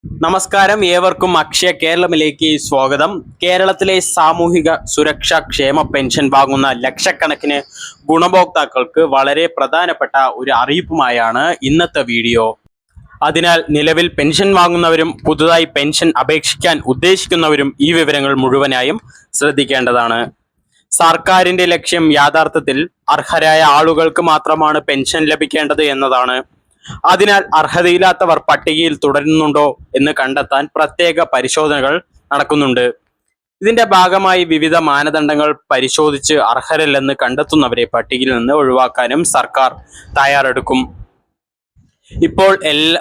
നമസ്കാരം, ഏവർക്കും അക്ഷയ കേരളത്തിലേക്ക് സ്വാഗതം. കേരളത്തിലെ സാമൂഹിക സുരക്ഷാ ക്ഷേമ പെൻഷൻ വാങ്ങുന്ന ലക്ഷക്കണക്കിന് ഗുണഭോക്താക്കൾക്ക് വളരെ പ്രധാനപ്പെട്ട ഒരു അറിയിപ്പുമായാണ് ഇന്നത്തെ വീഡിയോ. അതിനാൽ നിലവിൽ പെൻഷൻ വാങ്ങുന്നവരും പുതുതായി പെൻഷൻ അപേക്ഷിക്കാൻ ഉദ്ദേശിക്കുന്നവരും ഈ വിവരങ്ങൾ മുഴുവനായും ശ്രദ്ധിക്കേണ്ടതാണ്. സർക്കാരിന്റെ ലക്ഷ്യം യാഥാർത്ഥ്യത്തിൽ അർഹരായ ആളുകൾക്ക് മാത്രമാണ് പെൻഷൻ ലഭിക്കേണ്ടത് എന്നതാണ്. അതിനാൽ അർഹതയില്ലാത്തവർ പട്ടികയിൽ തുടരുന്നുണ്ടോ എന്ന് കണ്ടെത്താൻ പ്രത്യേക പരിശോധനകൾ നടക്കുന്നുണ്ട്. ഇതിന്റെ ഭാഗമായി വിവിധ മാനദണ്ഡങ്ങൾ പരിശോധിച്ച് അർഹരല്ലെന്ന് കണ്ടെത്തുന്നവരെ പട്ടികയിൽ നിന്ന് ഒഴിവാക്കാനും സർക്കാർ തയ്യാറെടുക്കും. ഇപ്പോൾ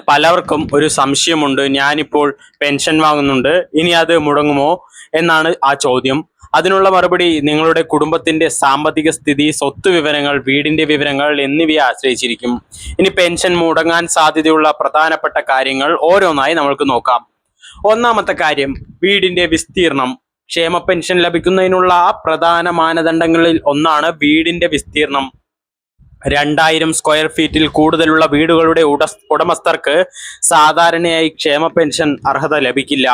പലർക്കും ഒരു സംശയമുണ്ട്, ഞാനിപ്പോൾ പെൻഷൻ വാങ്ങുന്നുണ്ട്, ഇനി അത് മുടങ്ങുമോ എന്നാണ് ആ ചോദ്യം. അതിനുള്ള മറുപടി നിങ്ങളുടെ കുടുംബത്തിന്റെ സാമ്പത്തിക സ്ഥിതി, സ്വത്ത് വിവരങ്ങൾ, വീടിന്റെ വിവരങ്ങൾ എന്നിവയെ ആശ്രയിച്ചിരിക്കും. ഇനി പെൻഷൻ മുടങ്ങാൻ സാധ്യതയുള്ള പ്രധാനപ്പെട്ട കാര്യങ്ങൾ ഓരോന്നായി നമ്മൾക്ക് നോക്കാം. ഒന്നാമത്തെ കാര്യം, വീടിന്റെ വിസ്തീർണം. ക്ഷേമ പെൻഷൻ ലഭിക്കുന്നതിനുള്ള പ്രധാന മാനദണ്ഡങ്ങളിൽ ഒന്നാണ് വീടിന്റെ വിസ്തീർണം. 2000 സ്ക്വയർ ഫീറ്റിൽ കൂടുതലുള്ള വീടുകളുടെ ഉടമസ്ഥർക്ക് സാധാരണയായി ക്ഷേമ പെൻഷൻ അർഹത ലഭിക്കില്ല.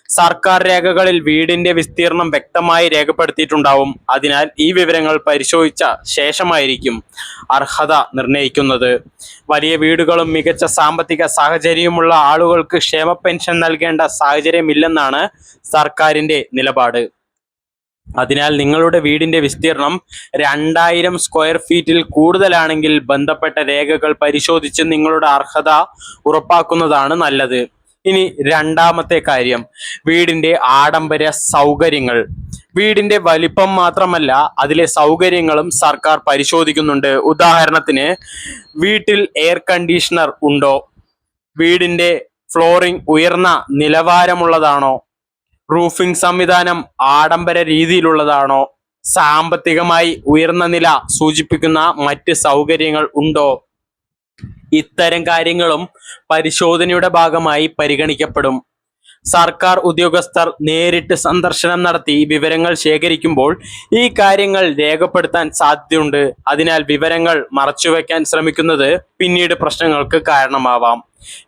സർക്കാർ രേഖകളിൽ വീടിന്റെ വിസ്തീർണം വ്യക്തമായി രേഖപ്പെടുത്തിയിട്ടുണ്ടാവും. അതിനാൽ ഈ വിവരങ്ങൾ പരിശോധിച്ച ശേഷമായിരിക്കും അർഹത നിർണ്ണയിക്കുന്നത്. വലിയ വീടുകളും മികച്ച സാമ്പത്തിക സാഹചര്യമുള്ള ആളുകൾക്ക് ക്ഷേമ പെൻഷൻ നൽകേണ്ട സാഹചര്യമില്ലെന്നാണ് സർക്കാരിന്റെ നിലപാട്. അതിനാൽ നിങ്ങളുടെ വീടിന്റെ വിസ്തീർണം 2000 സ്ക്വയർ ഫീറ്റിൽ കൂടുതലാണെങ്കിൽ ബന്ധപ്പെട്ട രേഖകൾ പരിശോധിച്ച് നിങ്ങളുടെ അർഹത ഉറപ്പാക്കുന്നതാണ് നല്ലത്. ഇനി രണ്ടാമത്തെ കാര്യം, വീടിന്റെ ആഡംബര സൗകര്യങ്ങൾ. വീടിന്റെ വലിപ്പം മാത്രമല്ല, അതിലെ സൗകര്യങ്ങളും സർക്കാർ പരിശോധിക്കുന്നുണ്ട്. ഉദാഹരണത്തിന്, വീട്ടിൽ എയർ കണ്ടീഷണർ ഉണ്ടോ? വീടിന്റെ ഫ്ലോറിംഗ് ഉയർന്ന നിലവാരമുള്ളതാണോ? റൂഫിംഗ് സംവിധാനം ആഡംബര രീതിയിലുള്ളതാണോ? സാമ്പത്തികമായി ഉയർന്ന നില സൂചിപ്പിക്കുന്ന മറ്റ് സൗകര്യങ്ങൾ ഉണ്ടോ? ഇത്തരം കാര്യങ്ങളും പരിശോധനയുടെ ഭാഗമായി പരിഗണിക്കപ്പെടും. സർക്കാർ ഉദ്യോഗസ്ഥർ നേരിട്ട് സന്ദർശനം നടത്തി വിവരങ്ങൾ ശേഖരിക്കുമ്പോൾ ഈ കാര്യങ്ങൾ രേഖപ്പെടുത്താൻ സാധ്യതയുണ്ട്. അതിനാൽ വിവരങ്ങൾ മറച്ചുവെക്കാൻ ശ്രമിക്കുന്നത് പിന്നീട് പ്രശ്നങ്ങൾക്ക് കാരണമാവാം.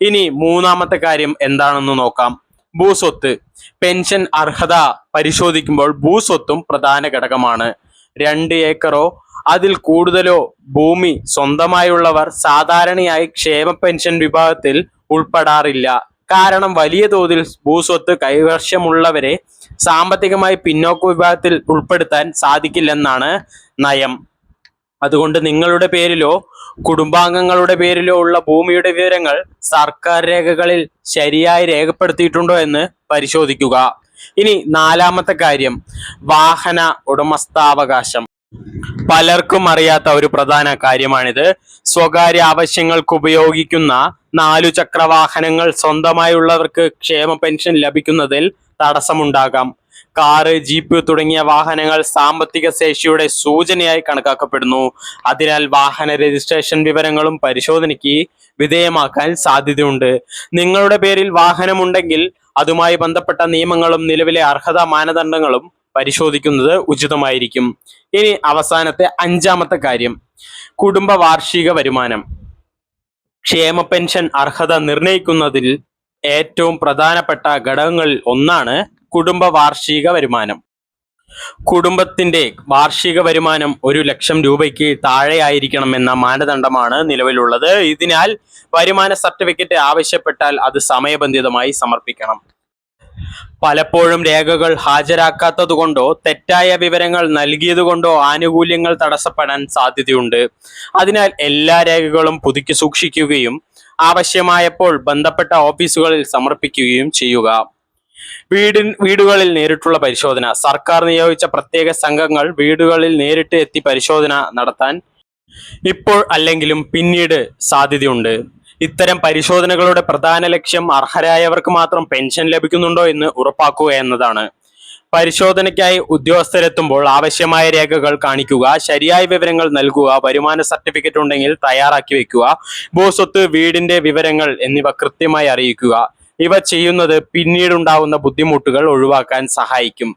ഇനി മൂന്നാമത്തെ കാര്യം എന്താണെന്ന് നോക്കാം. ഭൂസ്വത്ത്. പെൻഷൻ അർഹത പരിശോധിക്കുമ്പോൾ ഭൂസ്വത്തും പ്രധാന ഘടകമാണ്. 2 ഏക്കറോ അതിൽ കൂടുതലോ ഭൂമി സ്വന്തമായുള്ളവർ സാധാരണയായി ക്ഷേമ പെൻഷൻ വിഭാഗത്തിൽ ഉൾപ്പെടാറില്ല. കാരണം വലിയ തോതിൽ ഭൂസ്വത്ത് കൈവശമുള്ളവരെ സാമ്പത്തികമായി പിന്നോക്ക വിഭാഗത്തിൽ ഉൾപ്പെടുത്താൻ സാധിക്കില്ലെന്നാണ് നയം. അതുകൊണ്ട് നിങ്ങളുടെ പേരിലോ കുടുംബാംഗങ്ങളുടെ പേരിലോ ഉള്ള ഭൂമിയുടെ വിവരങ്ങൾ സർക്കാർ രേഖകളിൽ ശരിയായി രേഖപ്പെടുത്തിയിട്ടുണ്ടോ എന്ന് പരിശോധിക്കുക. ഇനി നാലാമത്തെ കാര്യം, വാഹന ഉടമസ്ഥാവകാശം. പലർക്കും അറിയാത്ത ഒരു പ്രധാന കാര്യമാണിത്. സ്വകാര്യ ആവശ്യങ്ങൾക്ക് ഉപയോഗിക്കുന്ന 4 ചക്ര വാഹനങ്ങൾ സ്വന്തമായുള്ളവർക്ക് ക്ഷേമ പെൻഷൻ ലഭിക്കുന്നതിൽ തടസ്സമുണ്ടാകാം. കാറ്, ജീപ്പ് തുടങ്ങിയ വാഹനങ്ങൾ സാമ്പത്തിക ശേഷിയുടെ സൂചനയായി കണക്കാക്കപ്പെടുന്നു. അതിനാൽ വാഹന രജിസ്ട്രേഷൻ വിവരങ്ങളും പരിശോധനയ്ക്ക് വിധേയമാക്കാൻ സാധ്യതയുണ്ട്. നിങ്ങളുടെ പേരിൽ വാഹനമുണ്ടെങ്കിൽ അതുമായി ബന്ധപ്പെട്ട നിയമങ്ങളും നിലവിലെ അർഹതാ മാനദണ്ഡങ്ങളും പരിശോധിക്കുന്നത് ഉചിതമായിരിക്കും. ഇനി അവസാനത്തെ 5ാമത്തെ കാര്യം, കുടുംബ വാർഷിക വരുമാനം. ക്ഷേമ പെൻഷൻ അർഹത നിർണ്ണയിക്കുന്നതിൽ ഏറ്റവും പ്രധാനപ്പെട്ട ഘടകങ്ങളിൽ ഒന്നാണ് കുടുംബ വാർഷിക വരുമാനം. കുടുംബത്തിന്റെ വാർഷിക വരുമാനം 1 ലക്ഷം രൂപയ്ക്ക് താഴെയായിരിക്കണമെന്ന മാനദണ്ഡമാണ് നിലവിലുള്ളത്. ഇതിനാൽ വരുമാന സർട്ടിഫിക്കറ്റ് ആവശ്യപ്പെട്ടാൽ അത് സമയബന്ധിതമായി സമർപ്പിക്കണം. പലപ്പോഴും രേഖകൾ ഹാജരാക്കാത്തതുകൊണ്ടോ തെറ്റായ വിവരങ്ങൾ നൽകിയതുകൊണ്ടോ ആനുകൂല്യങ്ങൾ തടസ്സപ്പെടാൻ സാധ്യതയുണ്ട്. അതിനാൽ എല്ലാ രേഖകളും പുതുക്കി സൂക്ഷിക്കുകയും ആവശ്യമായപ്പോൾ ബന്ധപ്പെട്ട ഓഫീസുകളിൽ സമർപ്പിക്കുകയും ചെയ്യുക. വീടുകളിൽ നേരിട്ടുള്ള പരിശോധന. സർക്കാർ നിയോഗിച്ച പ്രത്യേക സംഘങ്ങൾ വീടുകളിൽ നേരിട്ട് എത്തി പരിശോധന നടത്താൻ ഇപ്പോൾ അല്ലെങ്കിലും പിന്നീട് സാധ്യതയുണ്ട്. ഇത്തരം പരിശോധനകളുടെ പ്രധാന ലക്ഷ്യം അർഹരായവർക്ക് മാത്രം പെൻഷൻ ലഭിക്കുന്നുണ്ടോ എന്ന് ഉറപ്പാക്കുക എന്നതാണ്. പരിശോധനയ്ക്കായി ഉദ്യോഗസ്ഥരെത്തുമ്പോൾ ആവശ്യമായ രേഖകൾ കാണിക്കുക, ശരിയായ വിവരങ്ങൾ നൽകുക, വരുമാന സർട്ടിഫിക്കറ്റ് ഉണ്ടെങ്കിൽ തയ്യാറാക്കി വെക്കുക, ഭൂസ്വത്ത്, വീടിന്റെ വിവരങ്ങൾ എന്നിവ കൃത്യമായി അറിയിക്കുക. ഇവ ചെയ്യുന്നത് പിന്നീടുണ്ടാവുന്ന ബുദ്ധിമുട്ടുകൾ ഒഴിവാക്കാൻ സഹായിക്കും.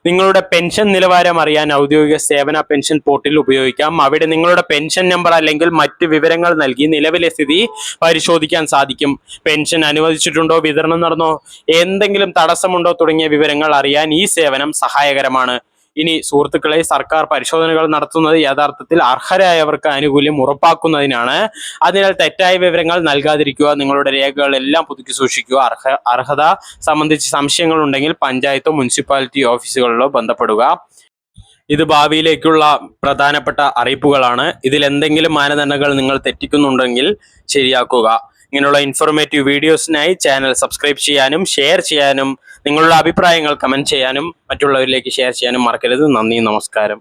നിങ്ങളുടെ പെൻഷൻ നിലവാരം അറിയാൻ ഔദ്യോഗിക സേവന പെൻഷൻ പോർട്ടൽ ഉപയോഗിക്കാം. അവിടെ നിങ്ങളുടെ പെൻഷൻ നമ്പർ അല്ലെങ്കിൽ മറ്റ് വിവരങ്ങൾ നൽകി നിലവിലെ സ്ഥിതി പരിശോധിക്കാൻ സാധിക്കും. പെൻഷൻ അനുവദിച്ചിട്ടുണ്ടോ, വിതരണം നടന്നോ, എന്തെങ്കിലും തടസ്സമുണ്ടോ തുടങ്ങിയ വിവരങ്ങൾ അറിയാൻ ഈ സേവനം സഹായകരമാണ്. ഇനി സുഹൃത്തുക്കളെ, സർക്കാർ പരിശോധനകൾ നടത്തുന്നത് യഥാർത്ഥത്തിൽ അർഹരായവർക്ക് ആനുകൂല്യം ഉറപ്പാക്കുന്നതിനാണ്. അതിനാൽ തെറ്റായ വിവരങ്ങൾ നൽകാതിരിക്കുക, നിങ്ങളുടെ രേഖകളെല്ലാം പുതുക്കി സൂക്ഷിക്കുക. അർഹത സംബന്ധിച്ച് സംശയങ്ങൾ ഉണ്ടെങ്കിൽ പഞ്ചായത്തോ മുനിസിപ്പാലിറ്റി ഓഫീസുകളിലോ ബന്ധപ്പെടുക. ഇത് ഭാവിയിലേക്കുള്ള പ്രധാനപ്പെട്ട അറിയിപ്പുകളാണ്. ഇതിൽ എന്തെങ്കിലും മാനദണ്ഡങ്ങൾ നിങ്ങൾ തെറ്റിക്കുന്നുണ്ടെങ്കിൽ ശരിയാക്കുക. ഇങ്ങനെയുള്ള ഇൻഫോർമേറ്റീവ് വീഡിയോസിനായി ചാനൽ സബ്സ്ക്രൈബ് ചെയ്യാനും ഷെയർ ചെയ്യാനും നിങ്ങളുടെ അഭിപ്രായങ്ങൾ കമന്റ് ചെയ്യാനും മറ്റുള്ളവരിലേക്ക് ഷെയർ ചെയ്യാനും മറക്കരുത്. നന്ദി, നമസ്കാരം.